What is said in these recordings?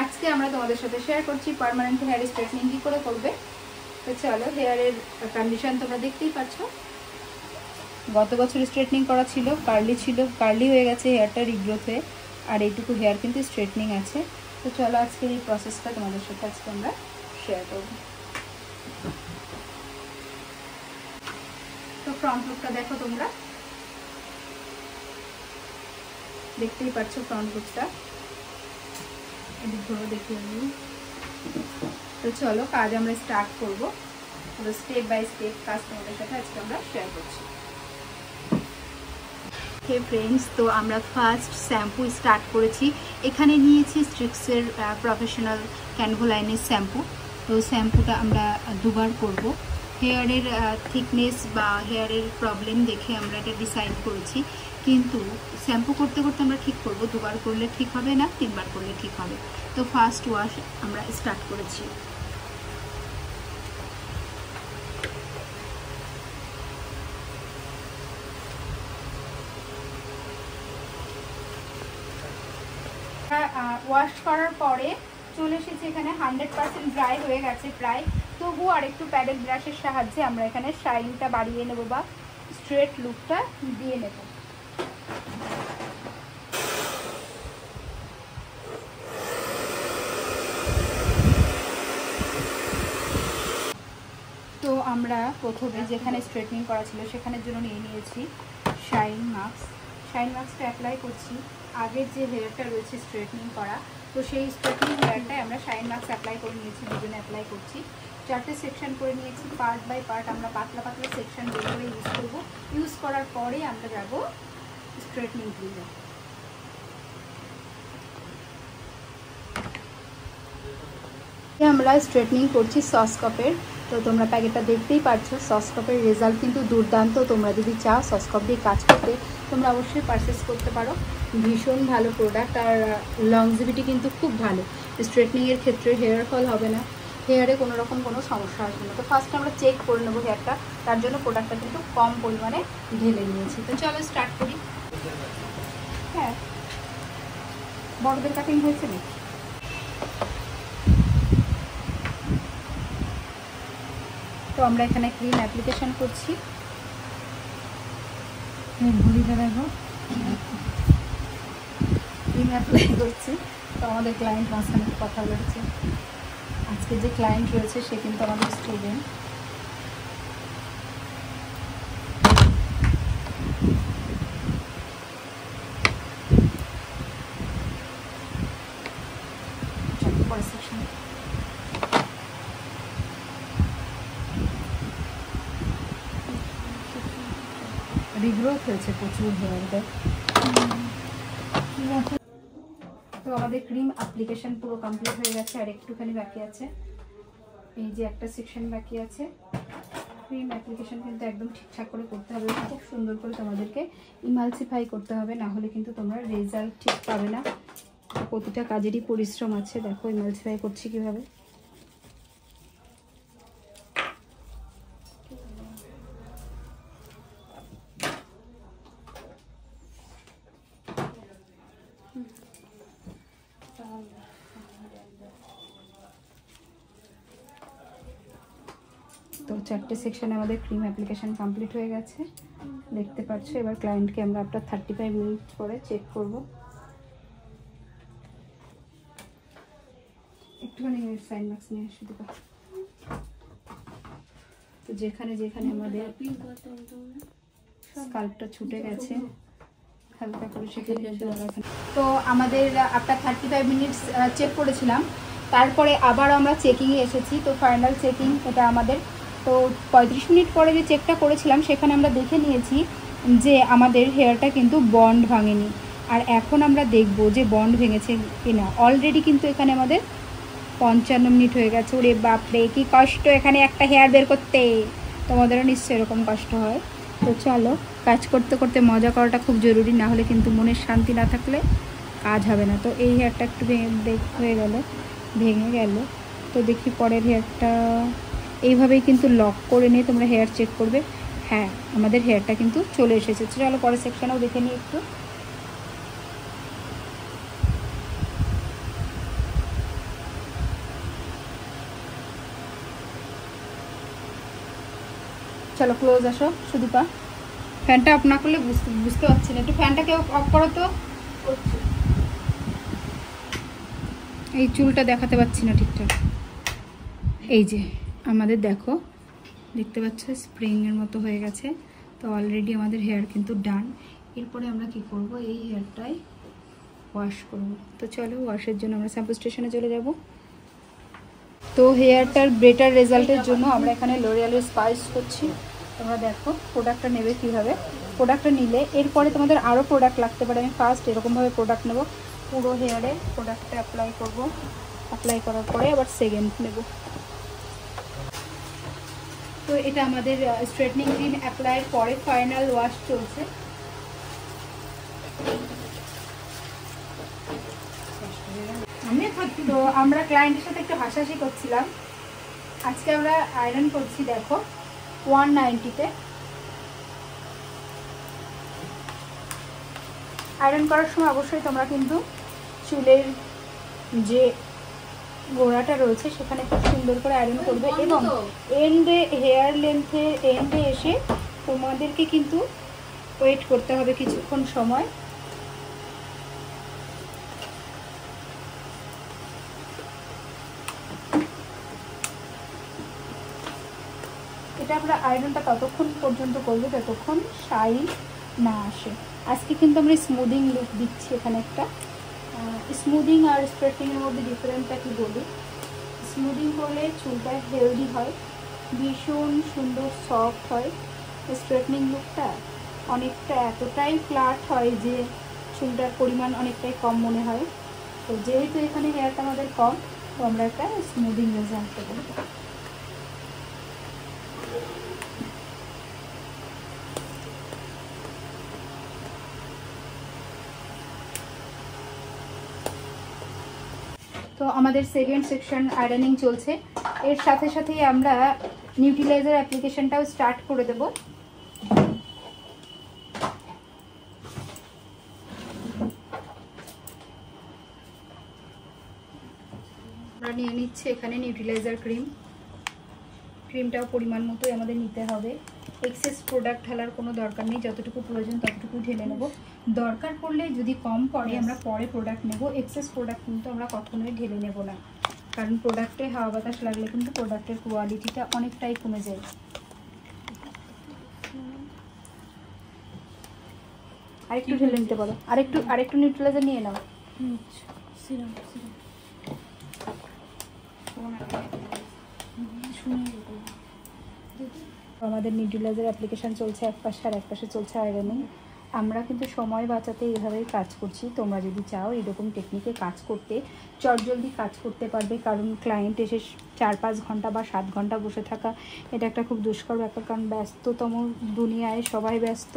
আজকে আমরা তোমাদের সাথে শেয়ার করছি পার্মানেন্ট হেয়ার স্ট্রেটনিং কী করে করবে। তো চলো, হেয়ারের কন্ডিশন তোমরা দেখতেই পাচ্ছ। গত বছর স্ট্রেটনিং করা ছিল, কার্লি হয়ে গেছে হেয়ারটা রিগ্রোথ হয়ে, আর এইটুকু হেয়ার কিন্তু স্ট্রেটনিং আছে। তো চলো আজকের এই প্রসেসটা তোমাদের সাথে আজকে আমরা শেয়ার করব। তো ফ্রন্ট লুকটা দেখো, তোমরা দেখতেই পাচ্ছ ফ্রন্ট লুকটা। এদিক ধরো দেখিয়ে আমি। তো চলো কাজ আমরা স্টার্ট করবো, স্টেপ বাই স্টেপ কাজ তোমাদের সাথে আজকে আমরা শেয়ার করছি। হে ফ্রেন্ডস, তো আমরা ফার্স্ট শ্যাম্পু স্টার্ট করেছি। এখানে নিয়েছি স্ট্রিক্সের প্রফেশনাল ক্যানভোলাইনের শ্যাম্পু। তো শ্যাম্পুটা আমরা দুবার করব। হেয়ারের থিকনেস বা হেয়ারের প্রবলেম দেখে আমরা এটা ডিসাইড করেছি, কিন্তু শ্যাম্পু করতে করতে আমরা ঠিক করব দুবার করলে ঠিক হবে না 3 বার করলে ঠিক হবে। তো ফার্স্ট ওয়াশ আমরা স্টার্ট করেছি। ওয়াশ করার পরে চলে এসেছে এখানে 100% ড্রাই হয়ে গেছে প্রায়। তবু আর একটু প্যাডেল ব্রাশের সাহায্যে আমরা এখানে শাইনটা বাড়িয়ে নেব বা স্ট্রেট লুকটা দিয়ে নেব। তো আমরা প্রথমে যেখানে স্ট্রেটনিং করা ছিল সেখানের জন্য নিয়ে নিয়েছি শাইন মাস্কটা অ্যাপ্লাই করছি। আগের যে হেয়ারটা রয়েছে স্ট্রেটনিং করা, তো সেই স্ট্রেটনিং হেয়ারটাই আমরা শাইন মাস্ক অ্যাপ্লাই করে নিয়েছি, দুজনে অ্যাপ্লাই করছি। 4টে সেকশন করে নিয়েছি, পার্ট বাই পার্ট আমরা পাতলা পাতলা সেকশন বের করে ইউজ করব। ইউজ করার পরে আমরা যাব স্ট্রেটনিং ক্রিমে। আমরা স্ট্রেটনিং করছি সসকপের। তো তোমরা প্যাকেটটা দেখতেই পাচ্ছ, সসকপের রেজাল্ট কিন্তু দুর্দান্ত। তোমরা যদি চাও সসকপ দিয়ে কাজ করতে, তোমরা অবশ্যই পারচেস করতে পারো। ভীষণ ভালো প্রোডাক্ট, আর লংজিভিটি কিন্তু খুব ভালো। স্ট্রেটনিংয়ের ক্ষেত্রে হেয়ার ফল হবে না, হেয়ারে কোনো রকম কোনো সমস্যা আসবে না। তো ফার্স্ট আমরা চেক করে নেবো হেয়ারটা, তার জন্য প্রোডাক্টটা কিন্তু কম পরিমাণে ঢেলে নিয়েছি। তো চলো স্টার্ট করি। হ্যাঁ, বড়দের কাটিং হয়েছে না? তো আমরা এখানে ক্রিম অ্যাপ্লিকেশন করছি। ঘুরিটা দেখো, ক্রিম অ্যাপ্লাই করছি। তো আমাদের ক্লায়েন্ট মাঝখানে কথা বলেছে। আজকে যে ক্লায়েন্ট রয়েছে সে কিন্তু আমাদের স্টুডেন্ট। রিগ্রোথ হয়েছে প্রচুর হেয়ারটা। তো আমাদের ক্রিম অ্যাপ্লিকেশন পুরো কমপ্লিট হয়ে গেছে, আর একটুখানি বাকি আছে। এই যে একটা সেকশন বাকি আছে। ক্রিম অ্যাপ্লিকেশন কিন্তু একদম ঠিকঠাক করে করতে হবে, খুব সুন্দর করে তোমাদেরকে ইমালসিফাই করতে হবে, না হলে কিন্তু তোমরা রেজাল্ট ঠিক পাবে না। প্রতিটা কাজেরই পরিশ্রম আছে। দেখো ইমালসিফাই করছি কীভাবে। তো 4টে সেকশনে আমাদের ক্রিম অ্যাপ্লিকেশন কমপ্লিট হয়ে গেছে, দেখতে পাচ্ছ। এবার ক্লায়েন্টকে আমরা আফটার 35 মিনিট পরে চেক করব। একটুখানি সাইন মাস্ক নিয়ে আসতে পার। তো যেখানে যেখানে আমাদের স্কাল্পটা ছুটে গেছে হালকা করে সেখানে। তো আমাদের আফটার 35 মিনিটস চেক করেছিলাম, তারপরে আবার আমরা চেকিংয়ে এসেছি। তো ফাইনাল চেকিং এটা আমাদের। তো 35 মিনিট পরে যে চেকটা করেছিলাম সেখানে আমরা দেখে নিয়েছি যে আমাদের হেয়ারটা কিন্তু বন্ড ভাঙেনি। আর এখন আমরা দেখব যে বন্ড ভেঙেছে কিনা। অলরেডি কিন্তু এখানে আমাদের 55 মিনিট হয়ে গেছে। ওরে বাপরে, কি কষ্ট এখানে একটা হেয়ার বের করতে। তোমাদেরও নিশ্চয়ই এরকম কষ্ট হয়। তো চলো, কাজ করতে করতে মজা করাটা খুব জরুরি, না হলে কিন্তু মনের শান্তি না থাকলে কাজ হবে না। তো এই হেয়ারটা একটু হয়ে গেল, ভেঙে গেল। তো দেখি পরের হেয়ারটা। এইভাবেই কিন্তু লক করে নিয়ে তোমরা হেয়ার চেক করবে। হ্যাঁ, আমাদের হেয়ারটা কিন্তু চলে এসেছে। চলো পরের সেকশনেও দেখে নিই একটু। চলো ক্লোজ আসো সুদীপা। ফ্যানটা অফ না করলে বুঝতে পারছি না, একটু ফ্যানটাকে অফ করো তো। এই চুলটা দেখাতে পাচ্ছি না ঠিকঠাক। এই যে আমাদের দেখো, দেখতে পাচ্ছ স্প্রিংয়ের মতো হয়ে গেছে। তো অলরেডি আমাদের হেয়ার কিন্তু ডান। এরপরে আমরা কি করব, এই হেয়ারটাই ওয়াশ করব। তো চলো ওয়াশের জন্য আমরা শ্যাম্পু স্টেশনে চলে যাব। তো হেয়ারটার বেটার রেজাল্টের জন্য আমরা এখানে লরিয়ালের স্পাইস করছি। তোমরা দেখো প্রোডাক্টটা নেবে কীভাবে। প্রোডাক্টটা নিলে এরপরে তোমাদের আরও প্রোডাক্ট লাগতে পারে। আমি ফার্স্ট এরকমভাবে প্রোডাক্ট নেব, পুরো হেয়ারে প্রোডাক্টটা অ্যাপ্লাই করব। অ্যাপ্লাই করার পরে আবার সেকেন্ড নেব। তো এটা আমাদের স্ট্রেটনিং ক্রিম অ্যাপ্লাইয়ের পরে ফাইনাল ওয়াশ চলছে। তো আমরা ক্লায়েন্টের সাথে একটু হাসাহাসি করছিলাম। আজকে আমরা আয়রন করছি দেখো 190-তে। আয়রন করার সময় অবশ্যই তোমরা কিন্তু চুলের যে গোড়াটা রয়েছে সেখানে খুব সুন্দর করে আয়রন করবে, এবং এন্ডে হেয়ার লেন্থের এন্ডে এসে তোমাদেরকে কিন্তু ওয়েট করতে হবে কিছুক্ষণ সময়। এটা আমরা আয়রনটা ততক্ষণ পর্যন্ত করবো যতক্ষণ শাইন না আসে। আজকে কিন্তু আমরা স্মুদিং লুক দিচ্ছি। এখানে একটা স্মুদিং আর স্ট্রেটনিংয়ের মধ্যে ডিফারেন্সটা কি বলি। স্মুদিং করলে চুলটা হেলদি হয়, ভীষণ সুন্দর সফট হয়। স্ট্রেটনিং লুকটা অনেকটা এতটাই ফ্ল্যাট হয় যে চুলটার পরিমাণ অনেকটাই কম মনে হয়। তো যেহেতু এখানে হেয়ারটা আমাদের কম, তো আমরা একটা স্মুদিং রেজাল্ট দেবো। তো আমাদের সেকেন্ড সেকশন আয়রনিং চলছে। এর সাথে সাথেই আমরা নিউট্রিলাইজার অ্যাপ্লিকেশনটাও স্টার্ট করে দেব। আমরা নিয়ে নিচ্ছি এখানে নিউট্রিলাইজার ক্রিমটাও পরিমাণ মতোই আমাদের নিতে হবে। এক্সেস প্রোডাক্ট ঢালার কোনো দরকার নেই, যতটুকু প্রয়োজন ততটুকু ঢেলে নেব। দরকার পড়লে যদি কম পড়ে আমরা পরে প্রোডাক্ট নেব। এক্সেস প্রোডাক্ট কিন্তু আমরা কখনোই ঢেলে নেব না, কারণ প্রোডাক্টে হাওয়া বাতাস লাগলে কিন্তু প্রোডাক্টের কোয়ালিটিটা অনেকটাই কমে যায়। আরেকটু ঢেলে নিতে পারো, আরেকটু নিউট্রিলাইজার নিয়ে নাও। আমাদের নিউট্রিলাইজার অ্যাপ্লিকেশন চলছে এক পাশে, আর এক পাশে চলছে আয়রনিং। আমরা কিন্তু সময় বাঁচাতে এইভাবেই কাজ করছি। তোমরা যদি চাও এরকম টেকনিকে কাজ করতে, চটজলদি কাজ করতে পারবে। কারণ ক্লায়েন্ট এসে 4-5 ঘন্টা বা 7 ঘন্টা বসে থাকা এটা একটা খুব দুষ্কর ব্যাপার, কারণ ব্যস্ততম দুনিয়ায় সবাই ব্যস্ত।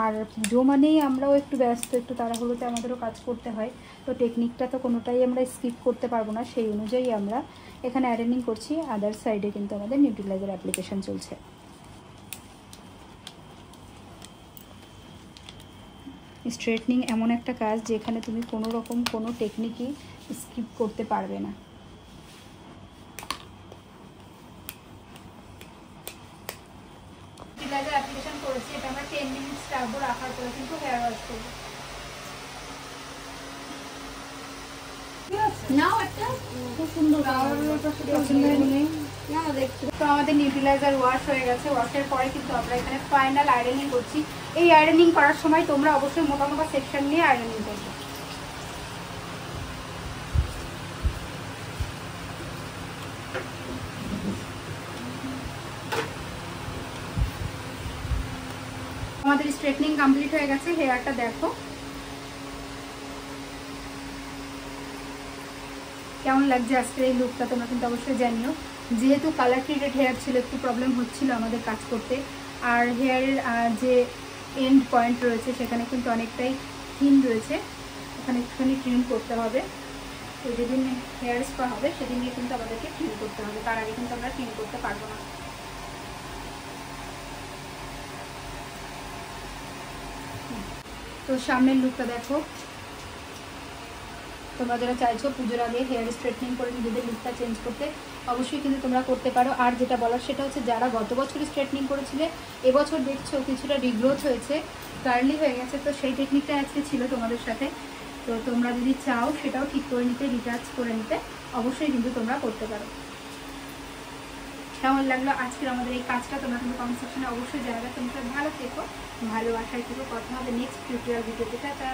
আর পুজো মানেই আমরাও একটু ব্যস্ত, একটু তাড়াহুড়োতে আমাদেরও কাজ করতে হয়। তো টেকনিকটা তো কোনোটাই আমরা স্কিপ করতে পারবো না, সেই অনুযায়ী আমরা এখানে আয়রনিং করছি। আদার সাইডে কিন্তু আমাদের নিউট্রিলাইজার অ্যাপ্লিকেশন চলছে। স্ট্রেটনিং এমন একটা কাজ যেখানে তুমি কোনো রকম কোনো টেকনিকই স্কিপ করতে পারবে না। নিউট্রিলাইজার অ্যাপ্লিকেশন করেছি, এটা আমরা 10 মিনিটস রাখবো। রাখার পরে কিন্তু হেয়ার ওয়াশ করবো। তো আমাদের নিউট্রিলাইজার ওয়াশ হয়ে গেছে। ওয়াশের পরে কিন্তু আমরা এখানে ফাইনাল আয়রনিং করছি। এই আয়রনিং করার সময় তোমরা অবশ্যই মোটা মোটা সেকশন নিয়ে আয়রনিং করবে। আমাদের স্ট্রেটনিং কমপ্লিট হয়ে গেছে। হেয়ারটা দেখো কেমন লাগছে আজকের এই লুকটা, তোমরা কিন্তু অবশ্যই জানিও। যেহেতু কালার ট্রিটেড হেয়ার ছিল, একটু প্রবলেম হচ্ছিল আমাদের কাজ করতে। আর হেয়ারের যে এন্ড পয়েন্ট রয়েছে সেখানে কিন্তু অনেকটাই থিন রয়েছে, এখানে একটুখানি ট্রিম করতে হবে। তো যেদিন হেয়ার স্পা হবে সেদিনই কিন্তু আমাদেরকে ট্রিম করতে হবে, তার আগে কিন্তু আমরা ট্রিম করতে পারবো না। তো সামনের লুকটা দেখো। তোমরা যারা চাইছো পুজোর আগে হেয়ার স্ট্রেটনিং করে নিজেদের লুকটা চেঞ্জ করতে, অবশ্যই কিন্তু তোমরা করতে পারো। আর যেটা বলার সেটা হচ্ছে যারা গত বছর স্ট্রেটনিং করেছিলে এবছর দেখছো কিছুটা রিগ্রোথ হয়েছে, কার্লি হয়ে গেছে, তো সেই টেকনিকটা আজকে ছিল তোমাদের সাথে। তো তোমরা যদি চাও সেটাও ঠিক করে নিতে, রিটাচ করে নিতে, অবশ্যই কিন্তু তোমরা করতে পারো। কেমন লাগলো আজকের আমাদের এই কাজটা তোমরা কিন্তু কমেন্ট সেকশনে অবশ্যই জানাবে। তোমরা ভালো থেকো, ভালোবাসায় থেকো। কথা হবে নেক্সট টিউটোরিয়াল ভিডিওতে। টাটা।